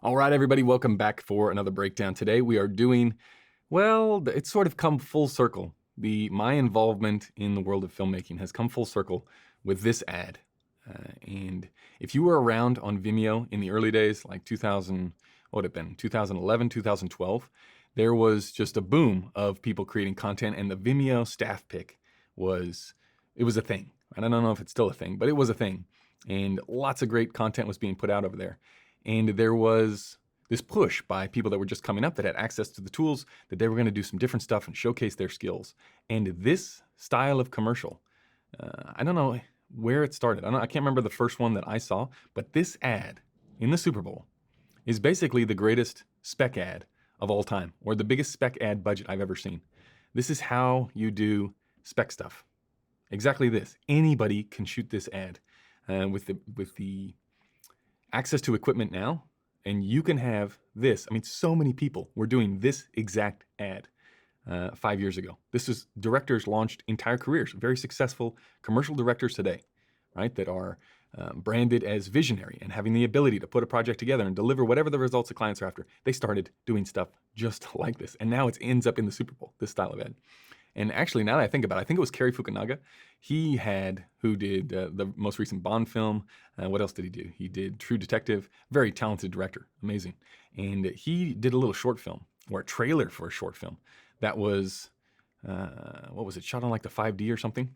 All right, everybody, welcome back for another breakdown. Today we are doing, well, it's sort of come full circle. My involvement in the world of filmmaking has come full circle with this ad. And if you were around on Vimeo in the early days, like 2000, what would it have been, 2011, 2012, there was just a boom of people creating content, and the Vimeo staff pick it was a thing. I don't know if it's still a thing, but it was a thing. And lots of great content was being put out over there. And there was this push by people that were just coming up that had access to the tools that they were going to do some different stuff and showcase their skills. And this style of commercial, I don't know where it started. I can't remember the first one that I saw, but this ad in the Super Bowl is basically the greatest spec ad of all time, or the biggest spec ad budget I've ever seen. This is how you do spec stuff. Exactly this. Anybody can shoot this ad with the access to equipment now, and you can have this. I mean, so many people were doing this exact ad 5 years ago. This is directors launched entire careers, very successful commercial directors today, right, that are branded as visionary and having the ability to put a project together and deliver whatever the results the clients are after. They started doing stuff just like this, and now it ends up in the Super Bowl, this style of ad. And actually, now that I think about it, I think it was Cary Fukunaga. Who did the most recent Bond film. What else did he do? He did True Detective. Very talented director, amazing. And he did a little short film, or a trailer for a short film that was, what was it, shot on like the 5D or something,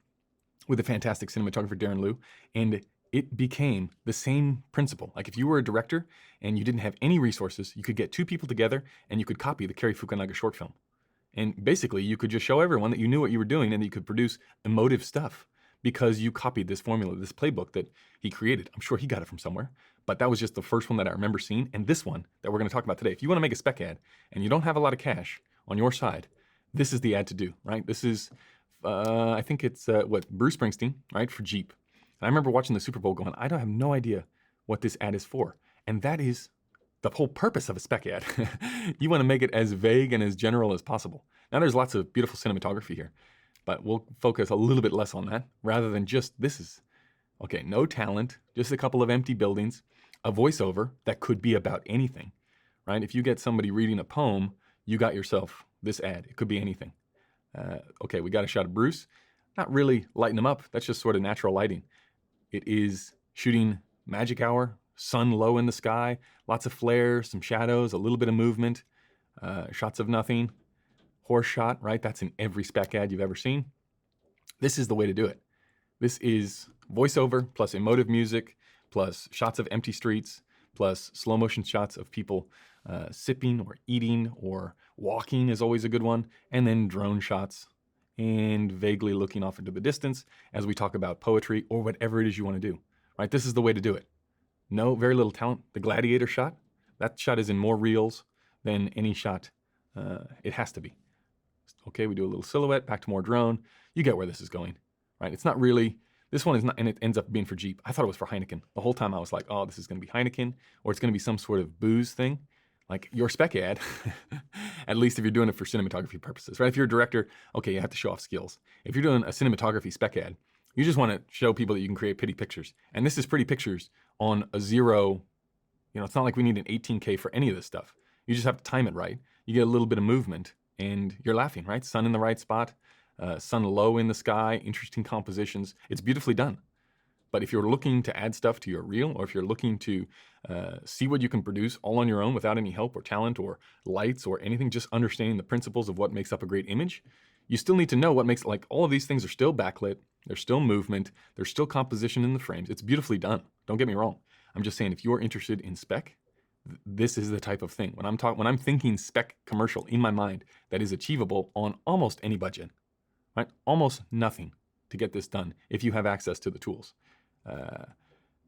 with a fantastic cinematographer, Darren Liu. And it became the same principle. Like if you were a director and you didn't have any resources, you could get two people together and you could copy the Cary Fukunaga short film. And basically, you could just show everyone that you knew what you were doing and that you could produce emotive stuff because you copied this formula, this playbook that he created. I'm sure he got it from somewhere, but that was just the first one that I remember seeing. And this one that we're going to talk about today, if you want to make a spec ad and you don't have a lot of cash on your side, this is the ad to do, right? This is, I think it's Bruce Springsteen, right, for Jeep. And I remember watching the Super Bowl going, I don't have no idea what this ad is for. And that is the whole purpose of a spec ad. You want to make it as vague and as general as possible. Now, there's lots of beautiful cinematography here, but we'll focus a little bit less on that rather than just this is, okay, no talent, just a couple of empty buildings, a voiceover that could be about anything, right? If you get somebody reading a poem, you got yourself this ad. It could be anything. Okay, we got a shot of Bruce. Not really lighting him up. That's just sort of natural lighting. It is shooting magic hour, sun low in the sky, lots of flares, some shadows, a little bit of movement, shots of nothing, horse shot, right? That's in every spec ad you've ever seen. This is the way to do it. This is voiceover plus emotive music plus shots of empty streets plus slow motion shots of people sipping or eating or walking is always a good one, and then drone shots and vaguely looking off into the distance as we talk about poetry or whatever it is you want to do, right? This is the way to do it. No, very little talent. The gladiator shot, that shot is in more reels than any shot. It has to be. Okay, we do a little silhouette, back to more drone. You get where this is going, right? It's not really, this one is not, and it ends up being for Jeep. I thought it was for Heineken. The whole time I was like, oh, this is going to be Heineken, or it's going to be some sort of booze thing. Like your spec ad, at least if you're doing it for cinematography purposes, right? If you're a director, okay, you have to show off skills. If you're doing a cinematography spec ad, you just want to show people that you can create pretty pictures. And this is pretty pictures on a zero, it's not like we need an 18K for any of this stuff. You just have to time it right. You get a little bit of movement and you're laughing, right? Sun in the right spot, sun low in the sky, interesting compositions. It's beautifully done. But if you're looking to add stuff to your reel, or if you're looking to see what you can produce all on your own without any help or talent or lights or anything, just understanding the principles of what makes up a great image, you still need to know what makes, like, all of these things are still backlit, there's still movement, there's still composition in the frames. It's beautifully done. Don't get me wrong. I'm just saying, if you're interested in spec, this is the type of thing. When I'm thinking spec commercial in my mind, that is achievable on almost any budget, right? Almost nothing to get this done if you have access to the tools.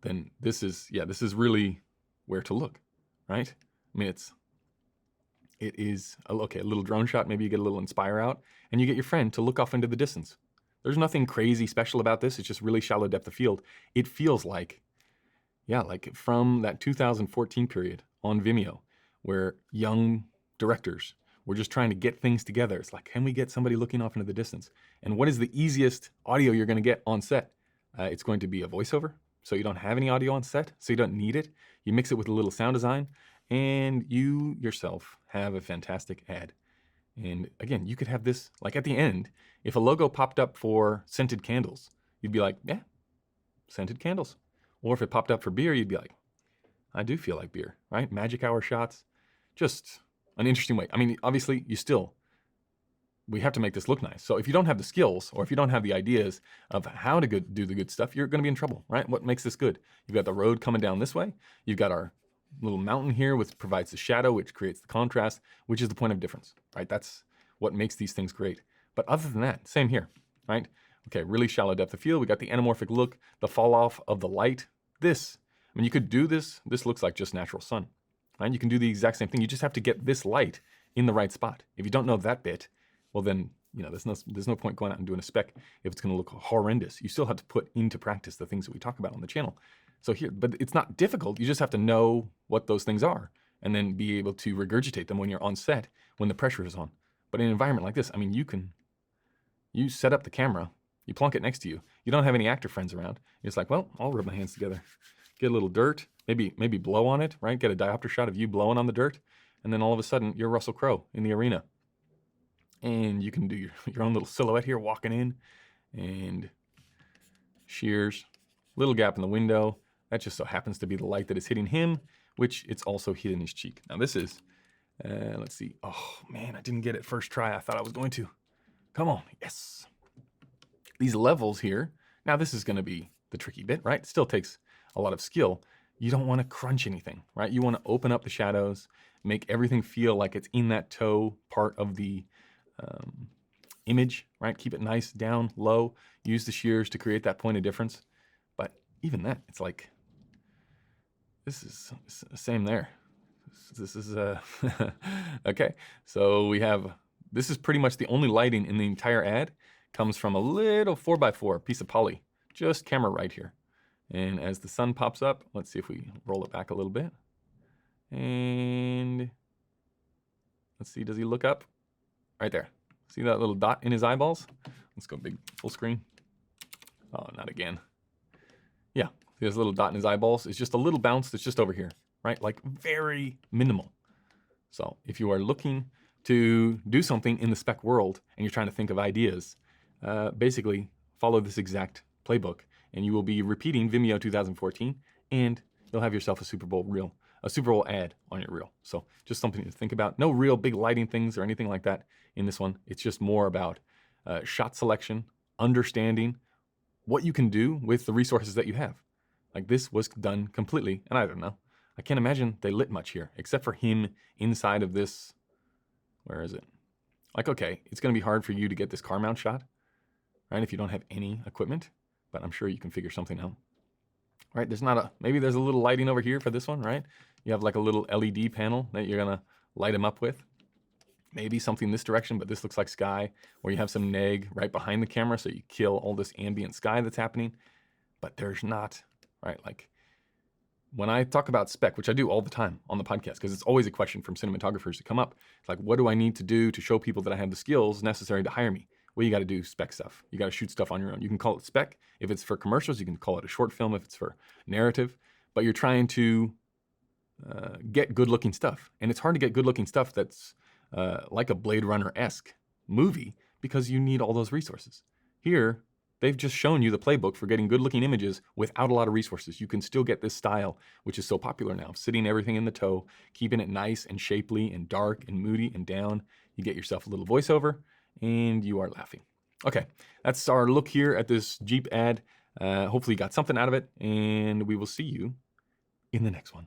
Then this is really where to look, right? I mean, it is, okay, a little drone shot, maybe you get a little Inspire out, and you get your friend to look off into the distance. There's nothing crazy special about this. It's just really shallow depth of field. It feels like, like from that 2014 period on Vimeo, where young directors were just trying to get things together. It's like, can we get somebody looking off into the distance? And what is the easiest audio you're going to get on set? It's going to be a voiceover, so you don't have any audio on set, so you don't need it. You mix it with a little sound design, and you yourself have a fantastic ad. And again, you could have this, like at the end, if a logo popped up for scented candles, you'd be like, yeah, scented candles. Or if it popped up for beer, you'd be like, I do feel like beer, right? Magic hour shots, just an interesting way. I mean, obviously, we have to make this look nice. So if you don't have the skills, or if you don't have the ideas of how to do the good stuff, you're going to be in trouble, right? What makes this good? You've got the road coming down this way. You've got our little mountain here, which provides the shadow, which creates the contrast, which is the point of difference, right? That's what makes these things great. But other than that, same here, right? Okay, really shallow depth of field. We got the anamorphic look, the fall off of the light. I mean, you could do this. This looks like just natural sun, right? You can do the exact same thing. You just have to get this light in the right spot. If you don't know that bit, well then, there's no point going out and doing a spec if it's going to look horrendous. You still have to put into practice the things that we talk about on the channel. So here, but it's not difficult. You just have to know what those things are and then be able to regurgitate them when you're on set, when the pressure is on. But in an environment like this, I mean, you set up the camera, you plunk it next to you. You don't have any actor friends around. It's like, well, I'll rub my hands together, get a little dirt, maybe blow on it, right? Get a diopter shot of you blowing on the dirt. And then all of a sudden you're Russell Crowe in the arena. And you can do your own little silhouette here, walking in, and shears, little gap in the window. That just so happens to be the light that is hitting him, which it's also hitting his cheek. Now this is, let's see. Oh man, I didn't get it first try. I thought I was going to. Come on, yes. These levels here. Now this is gonna be the tricky bit, right? It still takes a lot of skill. You don't wanna crunch anything, right? You wanna open up the shadows, make everything feel like it's in that toe part of the image, right? Keep it nice, down, low. Use the shears to create that point of difference. But even that, it's like, this is the same there. This is okay. So this is pretty much the only lighting in the entire ad. Comes from a little 4x4 piece of poly, just camera right here. And as the sun pops up, let's see if we roll it back a little bit. And let's see, does he look up? Right there. See that little dot in his eyeballs? Let's go big full screen. Oh, not again. Yeah, see this little dot in his eyeballs? It's just a little bounce that's just over here, right? Like very minimal. So if you are looking to do something in the spec world and you're trying to think of ideas, basically follow this exact playbook and you will be repeating Vimeo 2014 and you'll have yourself a Super Bowl ad on your reel. So just something to think about. No real big lighting things or anything like that in this one. It's just more about shot selection, understanding what you can do with the resources that you have. Like this was done completely, and I don't know. I can't imagine they lit much here, except for him inside of this. Where is it? Like, okay, it's gonna be hard for you to get this car mount shot, right? If you don't have any equipment, but I'm sure you can figure something out. Right, maybe there's a little lighting over here for this one, right? You have like a little LED panel that you're gonna light them up with. Maybe something this direction, but this looks like sky, or you have some neg right behind the camera so you kill all this ambient sky that's happening. But there's not, right? Like when I talk about spec, which I do all the time on the podcast, because it's always a question from cinematographers to come up. It's like, what do I need to do to show people that I have the skills necessary to hire me? Well, you got to do spec stuff. You got to shoot stuff on your own. You can call it spec. If it's for commercials, you can call it a short film if it's for narrative. But you're trying to get good-looking stuff. And it's hard to get good-looking stuff that's like a Blade Runner-esque movie because you need all those resources. Here, they've just shown you the playbook for getting good-looking images without a lot of resources. You can still get this style, which is so popular now, sitting everything in the toe, keeping it nice and shapely and dark and moody and down. You get yourself a little voiceover, and you are laughing. Okay, that's our look here at this Jeep ad. Hopefully you got something out of it, and we will see you in the next one.